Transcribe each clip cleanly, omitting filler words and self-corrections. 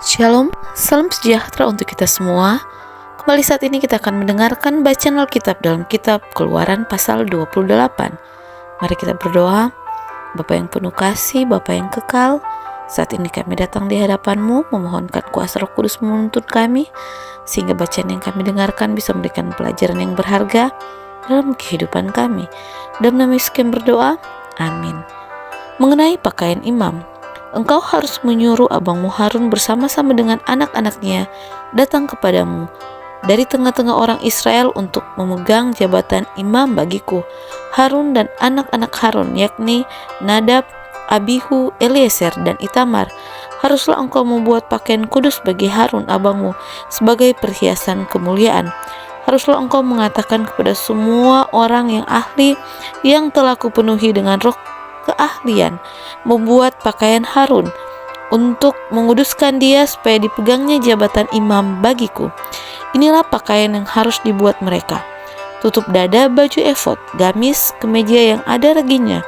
Shalom, salam sejahtera untuk kita semua. Kembali saat ini kita akan mendengarkan bacaan Alkitab dalam kitab Keluaran pasal 28. Mari kita berdoa. Bapa yang penuh kasih, Bapa yang kekal, saat ini kami datang di hadapan-Mu memohonkan kuasa Roh Kudus menuntun kami, sehingga bacaan yang kami dengarkan bisa memberikan pelajaran yang berharga dalam kehidupan kami. Dalam nama Yesus kami berdoa, amin. Mengenai pakaian imam, engkau harus menyuruh abangmu Harun bersama-sama dengan anak-anaknya datang kepadamu dari tengah-tengah orang Israel untuk memegang jabatan imam bagiku. Harun dan anak-anak Harun, yakni Nadab, Abihu, Eliezer, dan Itamar. Haruslah engkau membuat pakaian kudus bagi Harun abangmu sebagai perhiasan kemuliaan. Haruslah engkau mengatakan kepada semua orang yang ahli yang telah kupenuhi dengan roh keahlian, membuat pakaian Harun untuk menguduskan dia supaya dipegangnya jabatan imam bagiku. Inilah pakaian yang harus dibuat mereka: tutup dada, baju efod, gamis, kemeja yang ada reginya,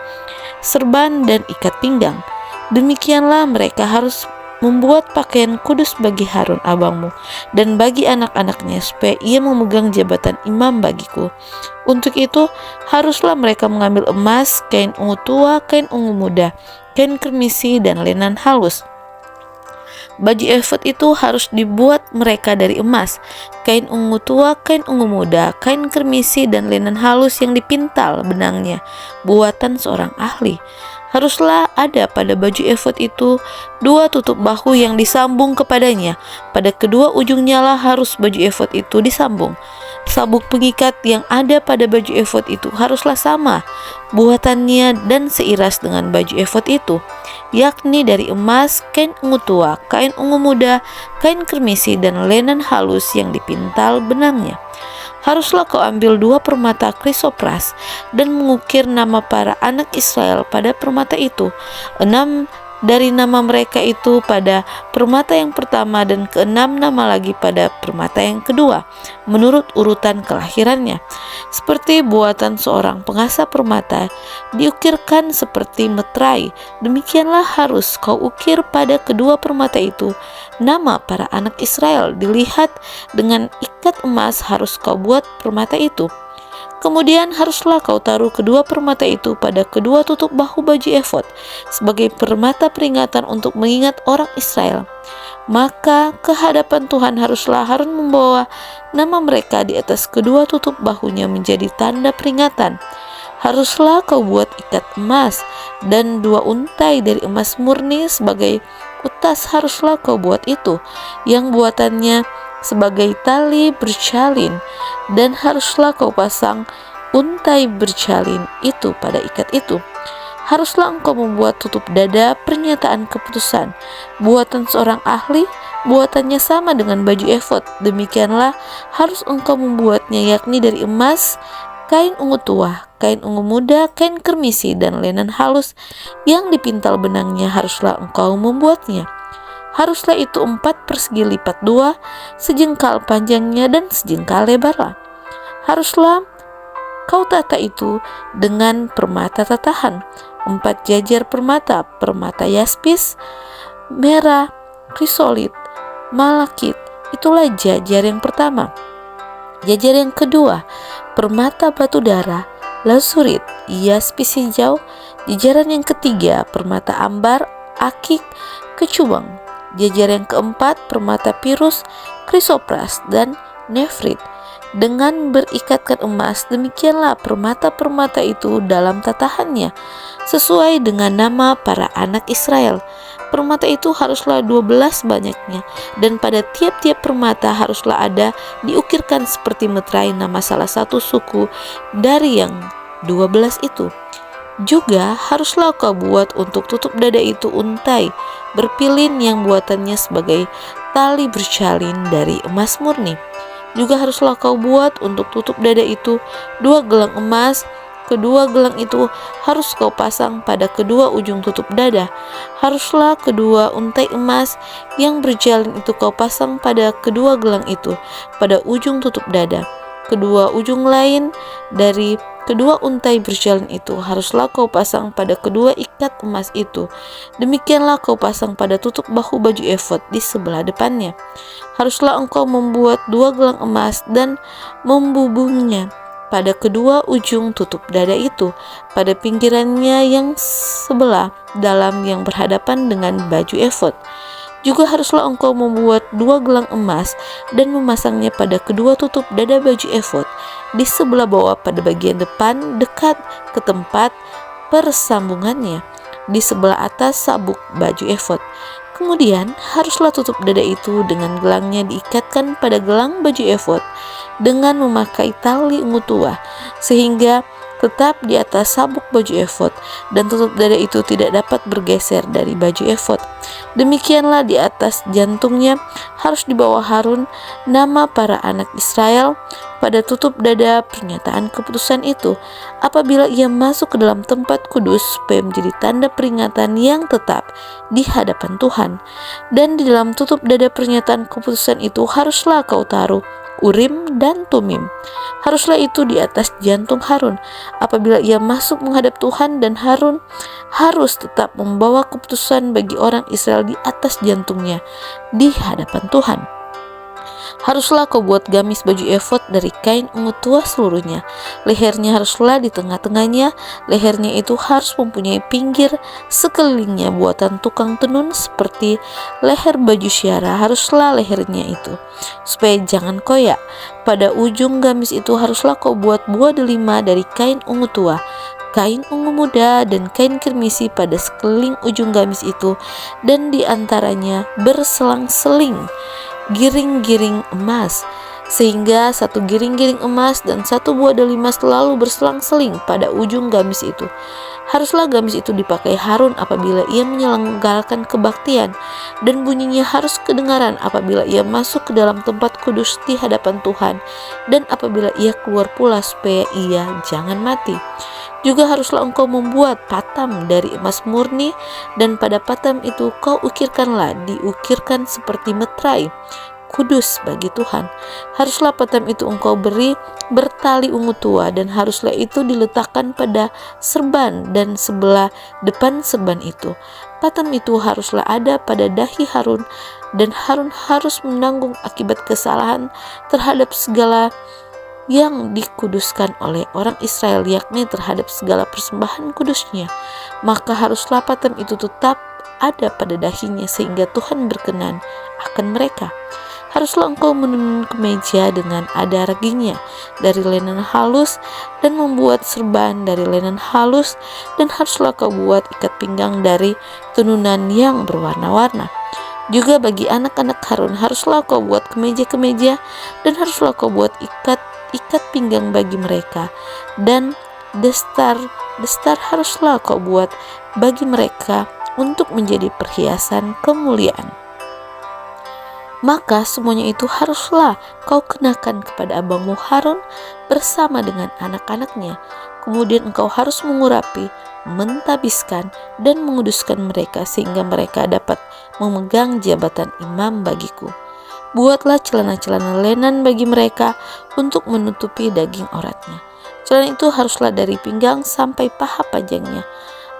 serban, dan ikat pinggang. Demikianlah mereka harus membuat pakaian kudus bagi Harun abangmu dan bagi anak-anaknya supaya ia memegang jabatan imam bagiku. Untuk itu haruslah mereka mengambil emas, kain ungu tua, kain ungu muda, kain kermisi, dan lenan halus. Baju efod itu harus dibuat mereka dari emas, kain ungu tua, kain ungu muda, kain kermisi, dan lenan halus yang dipintal benangnya, buatan seorang ahli. Haruslah ada pada baju efod itu 2 tutup bahu yang disambung kepadanya. Pada kedua ujungnya lah harus baju efod itu disambung. Sabuk pengikat yang ada pada baju efod itu haruslah sama buatannya dan seiras dengan baju efod itu, yakni dari emas, kain ungu tua, kain ungu muda, kain kermisi, dan lenan halus yang dipintal benangnya. Haruslah kau ambil 2 permata krisopras dan mengukir nama para anak Israel pada permata itu, 6 dari nama mereka itu pada permata yang pertama dan ke-6 nama lagi pada permata yang kedua, menurut urutan kelahirannya. Seperti buatan seorang pengasah permata, diukirkan seperti meterai, demikianlah harus kau ukir pada kedua permata itu nama para anak Israel. Dilihat dengan ikat emas harus kau buat permata itu. Kemudian haruslah kau taruh kedua permata itu pada kedua tutup bahu baju efod sebagai permata peringatan untuk mengingat orang Israel. Maka ke hadapan Tuhan haruslah Harun membawa nama mereka di atas kedua tutup bahunya menjadi tanda peringatan. Haruslah kau buat ikat emas dan 2 untai dari emas murni sebagai utas. Haruslah kau buat itu, yang buatannya sebagai tali berjalin, dan haruslah kau pasang untai berjalin itu pada ikat itu. Haruslah engkau membuat tutup dada pernyataan keputusan, buatan seorang ahli, buatannya sama dengan baju efod. Demikianlah harus engkau membuatnya, yakni dari emas, kain ungu tua, kain ungu muda, kain kermisi, dan lenan halus yang dipintal benangnya haruslah engkau membuatnya. Haruslah itu 4 persegi lipat 2, sejengkal panjangnya dan sejengkal lebarnya. Haruslah kau tata itu dengan permata tatahan, 4 jajar permata, permata yaspis, merah, krisolit, malakit. Itulah jajar yang pertama. Jajar yang kedua, permata batu darah, lasurit, yaspis hijau. Jajaran yang ketiga, permata ambar, akik, kecubang. Jajar yang keempat, permata pirus, krisopras, dan nefrit dengan berikatkan emas. Demikianlah permata-permata itu dalam tatahannya, sesuai dengan nama para anak Israel. Permata itu haruslah 12 banyaknya, dan pada tiap-tiap permata haruslah ada diukirkan seperti meterai nama salah satu suku dari yang 12 itu. Juga haruslah kau buat untuk tutup dada itu untai berpilin yang buatannya sebagai tali berjalin dari emas murni. Juga haruslah kau buat untuk tutup dada itu 2 gelang emas. Kedua gelang itu harus kau pasang pada kedua ujung tutup dada. Haruslah kedua untai emas yang berjalin itu kau pasang pada kedua gelang itu pada ujung tutup dada. kedua ujung lain dari kedua untai berjalan itu haruslah kau pasang pada kedua ikat emas itu. Demikianlah kau pasang pada tutup bahu baju efod di sebelah depannya. Haruslah engkau membuat 2 gelang emas dan membubungnya pada kedua ujung tutup dada itu, pada pinggirannya yang sebelah dalam yang berhadapan dengan baju efod. Juga haruslah engkau membuat 2 gelang emas dan memasangnya pada kedua tutup dada baju efod di sebelah bawah pada bagian depan dekat ke tempat persambungannya di sebelah atas sabuk baju efod. Kemudian haruslah tutup dada itu dengan gelangnya diikatkan pada gelang baju efod dengan memakai tali ungu tua sehingga tetap di atas sabuk baju efod, dan tutup dada itu tidak dapat bergeser dari baju efod. Demikianlah di atas jantungnya harus di bawah Harun nama para anak Israel pada tutup dada pernyataan keputusan itu apabila ia masuk ke dalam tempat kudus, supaya menjadi tanda peringatan yang tetap di hadapan Tuhan. Dan di dalam tutup dada pernyataan keputusan itu haruslah kau taruh Urim dan Tumim. Haruslah itu di atas jantung Harun apabila ia masuk menghadap Tuhan, dan Harun harus tetap membawa keputusan bagi orang Israel di atas jantungnya di hadapan Tuhan. Haruslah kau buat gamis baju efod dari kain ungu tua seluruhnya. Lehernya haruslah di tengah-tengahnya. Lehernya itu harus mempunyai pinggir sekelilingnya buatan tukang tenun seperti leher baju syara. Haruslah lehernya itu, supaya jangan koyak. Pada ujung gamis itu haruslah kau buat buah delima dari kain ungu tua, kain ungu muda, dan kain kirmisi pada sekeliling ujung gamis itu, dan di antaranya berselang-seling giring-giring emas, sehingga 1 giring-giring emas dan 1 buah delima selalu berselang-seling pada ujung gamis itu. Haruslah gamis itu dipakai Harun apabila ia menyelenggarakan kebaktian, dan bunyinya harus kedengaran apabila ia masuk ke dalam tempat kudus di hadapan Tuhan, dan apabila ia keluar pula, supaya ia jangan mati. Juga haruslah engkau membuat patam dari emas murni, dan pada patam itu kau diukirkan seperti meterai kudus bagi Tuhan. Haruslah patam itu engkau beri bertali ungu tua, dan haruslah itu diletakkan pada serban dan sebelah depan serban itu. Patam itu haruslah ada pada dahi Harun, dan Harun harus menanggung akibat kesalahan terhadap segala yang dikuduskan oleh orang Israel, yakni terhadap segala persembahan kudusnya. Maka haruslah patam itu tetap ada pada dahinya, sehingga Tuhan berkenan akan mereka. Haruslah engkau menenun kemeja dengan ada raginya dari lenan halus, dan membuat serban dari lenan halus, dan haruslah kau buat ikat pinggang dari tenunan yang berwarna-warna. Juga bagi anak-anak Harun haruslah kau buat kemeja-kemeja, dan haruslah kau buat ikat pinggang bagi mereka, dan destar haruslah kau buat bagi mereka untuk menjadi perhiasan kemuliaan. Maka semuanya itu haruslah kau kenakan kepada abangmu Harun bersama dengan anak-anaknya. Kemudian engkau harus mengurapi, mentabiskan, dan menguduskan mereka, sehingga mereka dapat memegang jabatan imam bagiku. Buatlah celana-celana lenan bagi mereka untuk menutupi daging auratnya. Celana itu haruslah dari pinggang sampai paha panjangnya.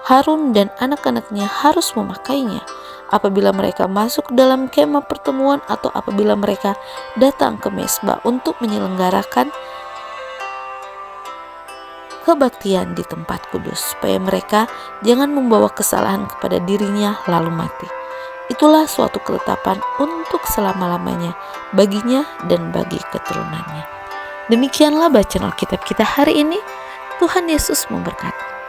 Harun dan anak-anaknya harus memakainya apabila mereka masuk dalam kemah pertemuan, atau apabila mereka datang ke mesbah untuk menyelenggarakan kebaktian di tempat kudus, supaya mereka jangan membawa kesalahan kepada dirinya lalu mati. Itulah suatu ketetapan untuk selama-lamanya baginya dan bagi keturunannya. Demikianlah bacaan Alkitab kita hari ini. Tuhan Yesus memberkati.